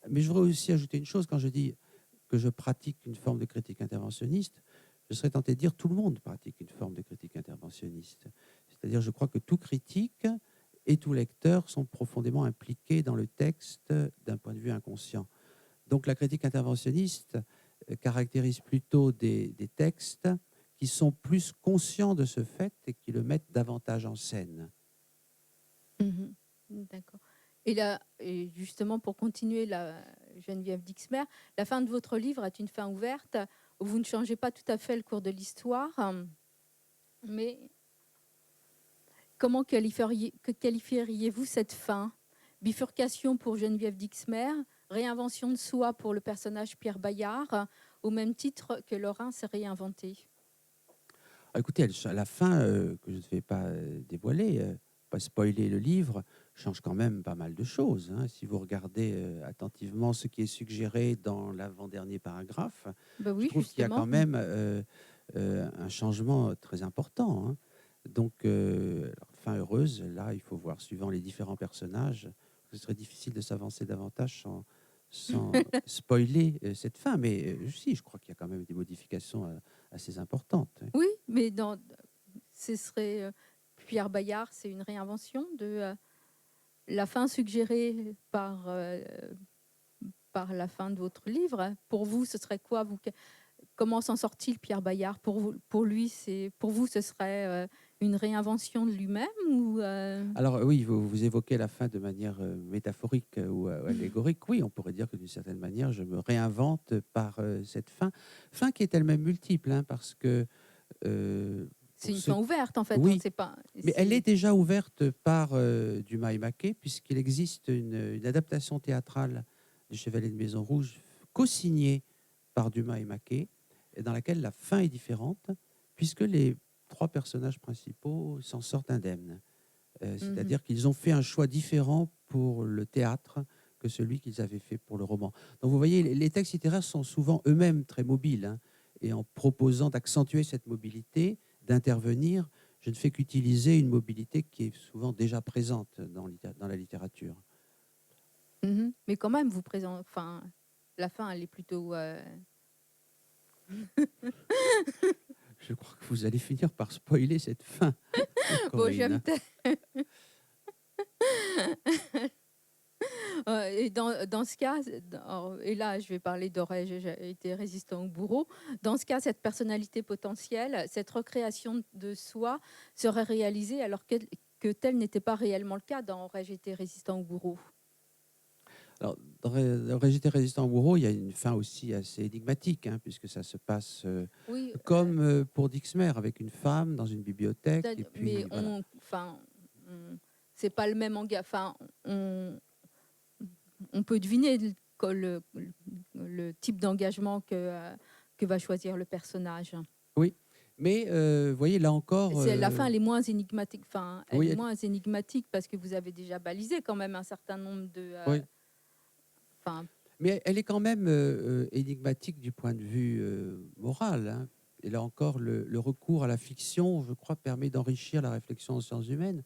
Mais je voudrais aussi ajouter une chose, quand je dis que je pratique une forme de critique interventionniste, je serais tenté de dire que tout le monde pratique une forme de critique interventionniste. C'est-à-dire, je crois que tout critique et tout lecteur sont profondément impliqués dans le texte d'un point de vue inconscient. Donc la critique interventionniste caractérise plutôt des textes qui sont plus conscients de ce fait et qui le mettent davantage en scène. Mhm. D'accord. Et là, et justement, pour continuer, la Geneviève Dixmer, la fin de votre livre est une fin ouverte. Où vous ne changez pas tout à fait le cours de l'histoire, mais comment qualifieriez-vous cette fin? Bifurcation pour Geneviève Dixmer, réinvention de soi pour le personnage Pierre Bayard, au même titre que Lorrain s'est réinventé. Écoutez, à la fin, que je ne vais pas dévoiler, pas spoiler le livre, change quand même pas mal de choses, hein. Si vous regardez attentivement ce qui est suggéré dans l'avant-dernier paragraphe, Ben je oui, trouve qu'il y a quand justement. même un changement très important, hein. Donc, fin heureuse, là, il faut voir, suivant les différents personnages, ce serait difficile de s'avancer davantage sans spoiler cette fin. Mais si, je crois qu'il y a quand même des modifications assez importantes. Oui, mais ce serait Pierre Bayard, c'est une réinvention de la fin suggérée par la fin de votre livre. Pour vous, ce serait quoi comment s'en sort-il, Pierre Bayard? Pour lui, pour vous, ce serait une réinvention de lui-même ou Alors oui, vous évoquez la fin de manière métaphorique ou allégorique. Oui, on pourrait dire que d'une certaine manière, je me réinvente par cette fin qui est elle-même multiple, hein, parce que c'est pour une ceux... fin ouverte en fait. On ne Oui, sait pas. mais elle est déjà ouverte par Dumas et Maquet, puisqu'il existe une adaptation théâtrale du Chevalier de Maison Rouge, co-signée par Dumas et Maquet, et dans laquelle la fin est différente, puisque les trois personnages principaux s'en sortent indemnes. C'est-à-dire qu'ils ont fait un choix différent pour le théâtre que celui qu'ils avaient fait pour le roman. Donc vous voyez, les textes littéraires sont souvent eux-mêmes très mobiles, hein, et en proposant d'accentuer cette mobilité, d'intervenir, je ne fais qu'utiliser une mobilité qui est souvent déjà présente dans la littérature. Mais quand même, vous présentez. Enfin, la fin, elle est plutôt. Je crois que vous allez finir par spoiler cette fin, Bon, j'aime. Corinne. Et dans ce cas, et là, je vais parler d'Aurais-je été résistant au bourreau. Dans ce cas, cette personnalité potentielle, cette recréation de soi serait réalisée alors que tel n'était pas réellement le cas dans Aurais-je été résistant au bourreau. Alors, dans Régiter résistant au bourreau, il y a une fin aussi assez énigmatique, hein, puisque ça se passe Oui, comme pour Dixmer, avec une femme dans une bibliothèque, et mais puis voilà. c'est pas le même engagement. Enfin, on peut deviner le type d'engagement que va choisir le personnage. Oui, mais vous voyez, là encore, La fin, elle est moins énigmatique. Enfin, elle oui, est moins énigmatique parce que vous avez déjà balisé quand même un certain nombre de. oui, Enfin, mais elle est quand même énigmatique du point de vue moral, hein. Et là encore, le recours à la fiction, je crois, permet d'enrichir la réflexion aux sciences humaines,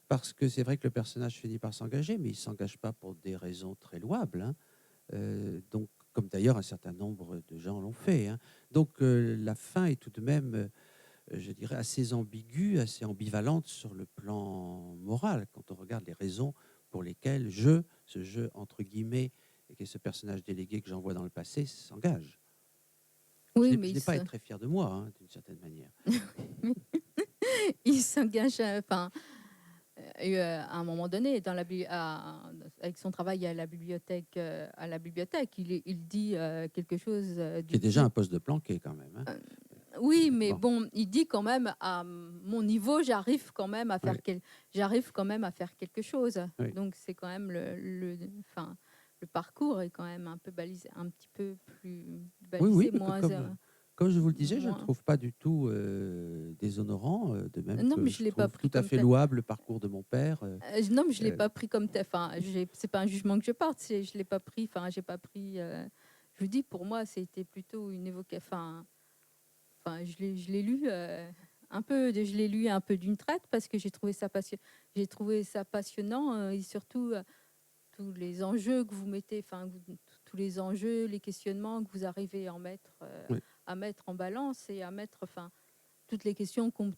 parce que c'est vrai que le personnage finit par s'engager, mais il ne s'engage pas pour des raisons très louables, hein. Donc, comme d'ailleurs un certain nombre de gens l'ont fait, hein. Donc, la fin est tout de même, je dirais, assez ambiguë, assez ambivalente sur le plan moral, quand on regarde les raisons pour lesquelles ce jeu, entre guillemets, et que ce personnage délégué que j'envoie dans le passé, s'engage. oui, Je mais n'ai pas à être très fier de moi, hein, d'une certaine manière. il s'engage. À un moment donné, avec son travail à la bibliothèque, il dit quelque chose Qui est du déjà un type. poste de planqué quand même, hein. Oui, mais Bon, bon, il dit quand même à mon niveau, oui, j'arrive quand même à faire quelque chose. oui. Donc c'est quand même enfin, le parcours est quand même un peu balisé, un petit peu plus Oui, oui, balisé, mais comme je vous le disais, je ne le moins. trouve pas du tout déshonorant, de même Non, mais que je je l'ai pas trouve pris tout à comme fait tel. louable le parcours de mon père. Non, mais je l'ai Euh, pas pris comme tel. Enfin, c'est pas un jugement que je porte. Je l'ai pas pris. Enfin, j'ai pas pris. Je vous dis, pour moi, c'était plutôt une évocation. Je l'ai lu je l'ai lu un peu d'une traite parce que j'ai trouvé ça passionnant et surtout tous les enjeux que vous mettez, tous les enjeux, les questionnements que vous arrivez oui, à mettre en balance et à mettre, toutes les questions qu'on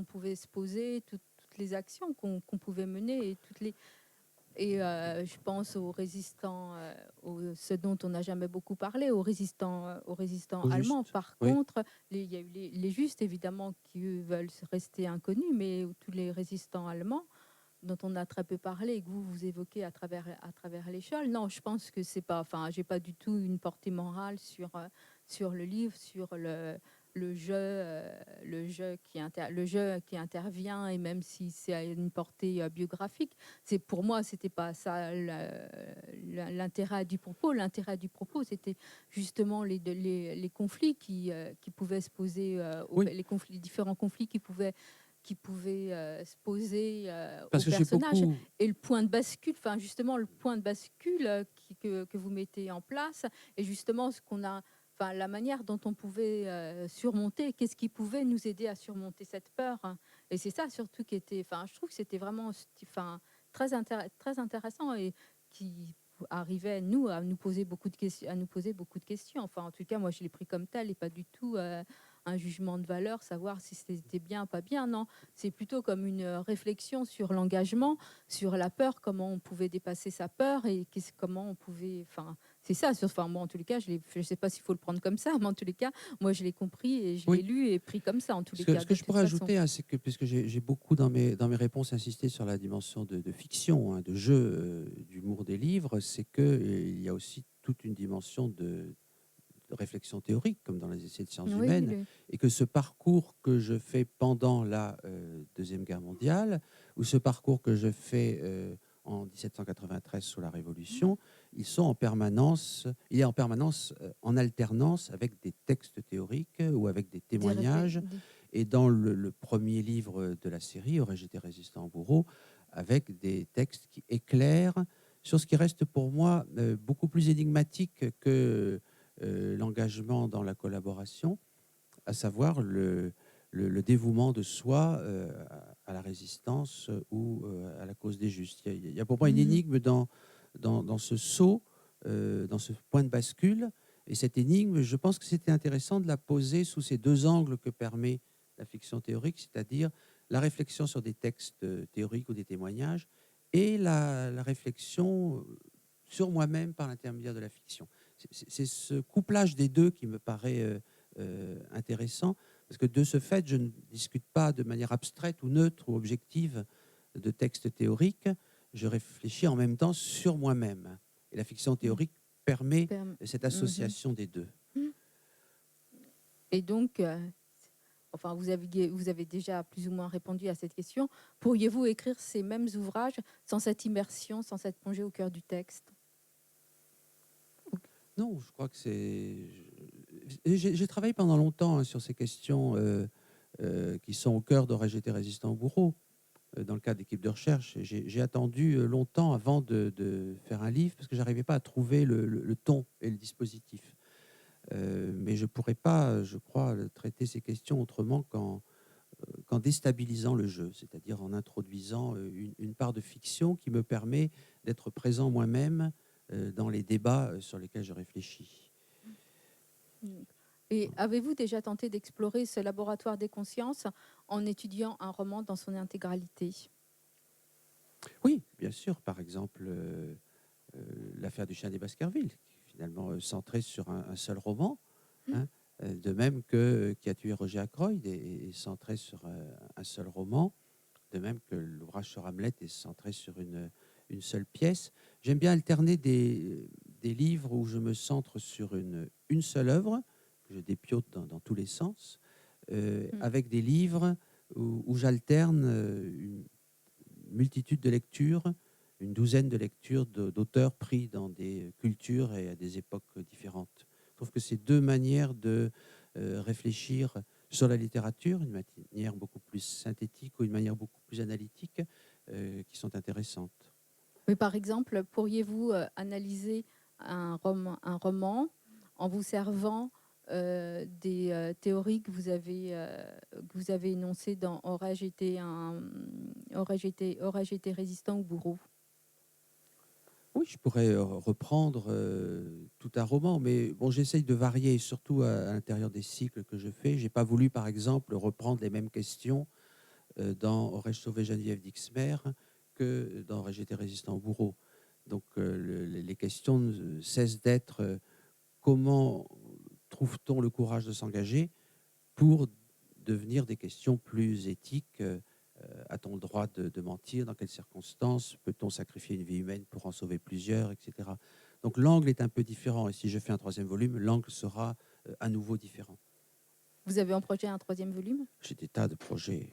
pouvait se poser, toutes les actions qu'on pouvait mener et je pense aux résistants, ce dont on n'a jamais beaucoup parlé, aux résistants au allemands. juste. Par Oui, contre, il y a eu les justes, évidemment, qui eux, veulent rester inconnus, mais tous les résistants allemands dont on a très peu parlé et que vous évoquez à travers l'échelle. Non, je pense que c'est pas, j'ai pas du tout une portée morale sur le livre, sur le jeu qui intervient, et même si c'est à une portée biographique, pour moi, c'était pas ça l'intérêt du propos. L'intérêt du propos, c'était justement les conflits qui pouvaient se poser, oui, les différents conflits qui pouvaient se poser au parce que j'ai personnage. beaucoup. Et le point de bascule, justement, le point de bascule que vous mettez en place, et justement ce qu'on a, la manière dont on pouvait surmonter, qu'est-ce qui pouvait nous aider à surmonter cette peur, hein. Et c'est ça surtout qui était, je trouve que c'était vraiment très intéressant et qui arrivait nous à nous poser beaucoup de questions, en tout cas moi je l'ai pris comme tel et pas du tout un jugement de valeur, savoir si c'était bien, pas bien. Non, c'est plutôt comme une réflexion sur l'engagement, sur la peur, comment on pouvait dépasser sa peur et comment on pouvait. C'est ça. Moi, en tous les cas, je ne sais pas s'il faut le prendre comme ça, mais en tous les cas, moi, je l'ai compris et je l'ai Oui, lu et pris comme ça, en tous les ce cas, que de je toute pourrais façon. ajouter, hein, c'est que, puisque j'ai beaucoup dans mes réponses insisté sur la dimension de fiction, hein, de jeu, d'humour des livres, c'est qu'il y a aussi toute une dimension de réflexion théorique, comme dans les essais de sciences Oui, humaines, et que ce parcours que je fais pendant la Deuxième Guerre mondiale, ou ce parcours que je fais en 1793 sous la Révolution, il est en permanence en alternance avec des textes théoriques ou avec des des réflexes. témoignages. Et dans le premier livre de la série, Aurais-je été résistant au bourreau, avec des textes qui éclairent sur ce qui reste pour moi beaucoup plus énigmatique que l'engagement dans la collaboration, à savoir le dévouement de soi à la résistance ou à la cause des justes. Il y a pour moi une énigme dans ce saut, dans ce point de bascule. Et cette énigme, je pense que c'était intéressant de la poser sous ces deux angles que permet la fiction théorique, c'est-à-dire la réflexion sur des textes théoriques ou des témoignages et la réflexion sur moi-même par l'intermédiaire de la fiction. C'est ce couplage des deux qui me paraît intéressant, parce que de ce fait, je ne discute pas de manière abstraite ou neutre ou objective de textes théoriques, je réfléchis en même temps sur moi-même. Et la fiction Mm. théorique permet cette Mhm. association des deux. Et donc, enfin, vous avez déjà plus ou moins répondu à cette question. Pourriez-vous écrire ces mêmes ouvrages sans cette immersion, sans cette plongée au cœur du texte? Non, je crois que c'est... J'ai travaillé pendant longtemps sur ces questions qui sont au cœur d'Aurais-je été résistant au bourreau, dans le cadre d'équipes de recherche. J'ai attendu longtemps avant de faire un livre parce que je n'arrivais pas à trouver le ton et le dispositif. Mais je ne pourrais pas, je crois, traiter ces questions autrement qu'en déstabilisant le jeu, c'est-à-dire en introduisant une part de fiction qui me permet d'être présent moi-même dans les débats sur lesquels je réfléchis. Et avez-vous déjà tenté d'explorer ce laboratoire des consciences en étudiant un roman dans son intégralité? Oui, bien sûr. Par exemple, l'affaire du chien des Baskerville, qui est finalement centrée sur un seul roman, hein, de même que Qui a tué Roger Ackroyd est centré sur un seul roman, de même que l'ouvrage sur Hamlet est centré sur une seule pièce. J'aime bien alterner des livres où je me centre sur une seule œuvre, que je dépiote dans tous les sens, avec des livres où j'alterne une multitude de lectures, une douzaine de lectures d'auteurs pris dans des cultures et à des époques différentes. Je trouve que c'est deux manières de réfléchir sur la littérature, une manière beaucoup plus synthétique ou une manière beaucoup plus analytique, qui sont intéressantes. Mais par exemple, pourriez-vous analyser un roman en vous servant des théories que vous avez énoncées dans Aurais-je été résistant au bourreau? Oui, je pourrais reprendre tout un roman, mais bon, j'essaye de varier, surtout à l'intérieur des cycles que je fais. J'ai pas voulu, par exemple, reprendre les mêmes questions dans Aurais-je sauvé Geneviève d'Ixmer que dans Aurais-je été résistant au bourreau. Donc les questions ne cessent d'être comment trouve-t-on le courage de s'engager pour devenir des questions plus éthiques. A-t-on le droit de mentir? Dans quelles circonstances? Peut-on sacrifier une vie humaine pour en sauver plusieurs, etc. Donc l'angle est un peu différent. Et si je fais un troisième volume, l'angle sera à nouveau différent. Vous avez en projet un troisième volume? J'ai des tas de projets.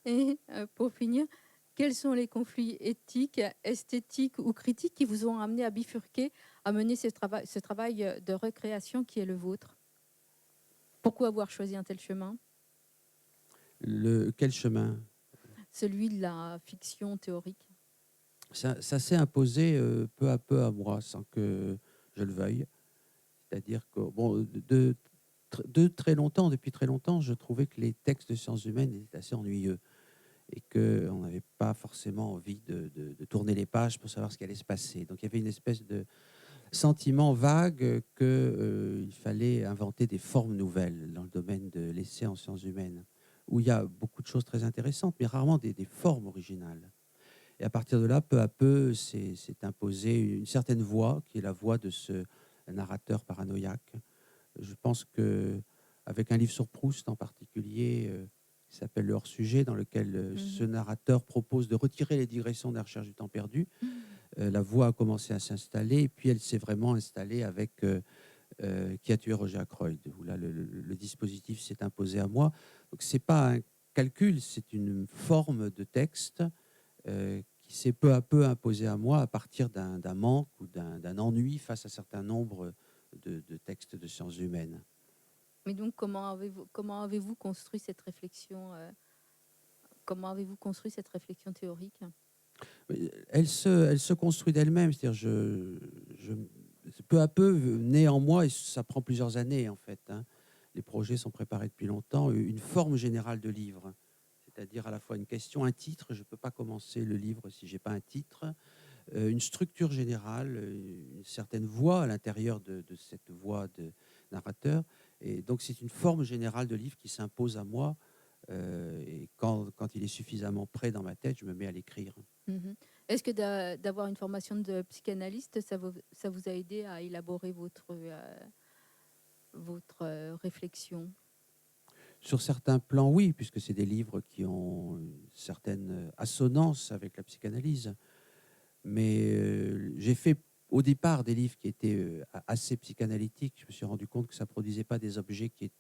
Et pour finir, quels sont les conflits éthiques, esthétiques ou critiques qui vous ont amené à bifurquer, à mener ce travail de recréation qui est le vôtre? Pourquoi avoir choisi un tel chemin? Quel chemin? Celui de la fiction théorique. Ça s'est imposé peu à peu à moi, sans que je le veuille. C'est-à-dire que, bon, très longtemps, depuis très longtemps, je trouvais que les textes de sciences humaines étaient assez ennuyeux et qu'on n'avait pas forcément envie de tourner les pages pour savoir ce qui allait se passer. Donc il y avait une espèce de sentiment vague qu'il fallait inventer des formes nouvelles dans le domaine de l'essai en sciences humaines, où il y a beaucoup de choses très intéressantes, mais rarement des formes originales. Et à partir de là, peu à peu, s'est imposée une certaine voix, qui est la voix de ce narrateur paranoïaque. Je pense qu'avec un livre sur Proust en particulier, qui s'appelle Le hors-sujet, dans lequel ce narrateur propose de retirer les digressions de la recherche du temps perdu, la voix a commencé à s'installer, et puis elle s'est vraiment installée avec Qui a tué Roger Ackroyd, où là, le dispositif s'est imposé à moi. Donc, ce n'est pas un calcul, c'est une forme de texte qui s'est peu à peu imposée à moi à partir d'un manque ou d'un ennui face à un certain nombre de textes de sciences humaines. Mais donc, comment avez-vous construit cette réflexion comment avez-vous construit cette réflexion théorique? Elle se construit d'elle-même, c'est-à-dire peu à peu naît en moi, et ça prend plusieurs années en fait. Hein. Les projets sont préparés depuis longtemps, une forme générale de livre, c'est-à-dire à la fois une question, un titre. Je ne peux pas commencer le livre si j'ai pas un titre, une structure générale, une certaine voix à l'intérieur de cette voix de narrateur. Et donc c'est une forme générale de livre qui s'impose à moi. Et quand il est suffisamment prêt dans ma tête, je me mets à l'écrire. Est-ce que d'avoir une formation de psychanalyste, ça vous a aidé à élaborer votre réflexion? Sur certains plans, oui, puisque c'est des livres qui ont une certaine assonance avec la psychanalyse. Mais j'ai fait au départ des livres qui étaient assez psychanalytiques. Je me suis rendu compte que ça ne produisait pas des objets qui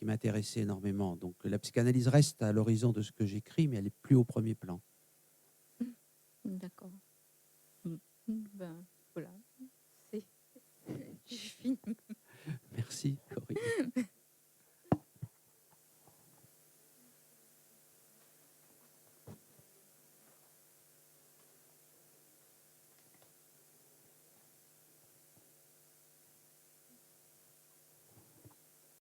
m'intéressaient énormément. Donc la psychanalyse reste à l'horizon de ce que j'écris, mais elle est plus au premier plan. D'accord. Ben,